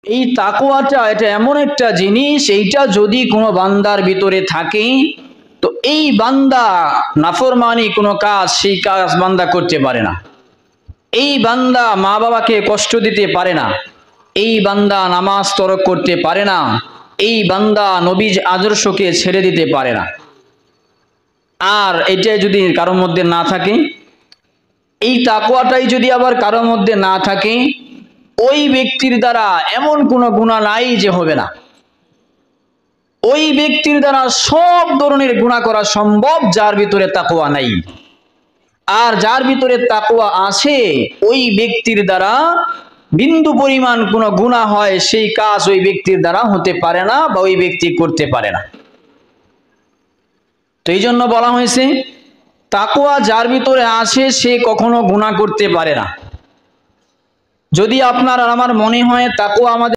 এই তাকওয়াটা এটা এমন একটা জিনিস, এইটা যদি কোনো বান্দার ভিতরে থাকে তো এই বান্দা নাফরমানি কোনো কাজ সেই কাজ বান্দা করতে পারে না। এই বান্দা মা বাবাকে কষ্ট দিতে পারে না, এই বান্দা নামাজ তরক করতে পারে না, এই বান্দা নবীর আদর্শকে ছেড়ে দিতে পারে না। আর এটা যদি কারোর মধ্যে না থাকে, এই তাকওয়াটাই যদি আবার কারোর মধ্যে না থাকে, ওই ব্যক্তির দ্বারা এমন কোনো গুনাহ নাই যে হবে না। ওই ব্যক্তির দ্বারা সব ধরনের গুনাহ করা সম্ভব যার ভিতরে তাকওয়া নাই। আর যার ভিতরে তাকওয়া আছে ওই ব্যক্তির দ্বারা বিন্দু পরিমাণ কোনো গুনাহ হয় সেই কাজ ওই ব্যক্তির দ্বারা হতে পারে না বা ওই ব্যক্তি করতে পারে না। তো এই জন্য বলা হয়েছে তাকওয়া যার ভিতরে আছে সে কখনো গুনাহ করতে পারে না। যদি আপনার আর আমার মনে হয় তাকওয়া আমাদের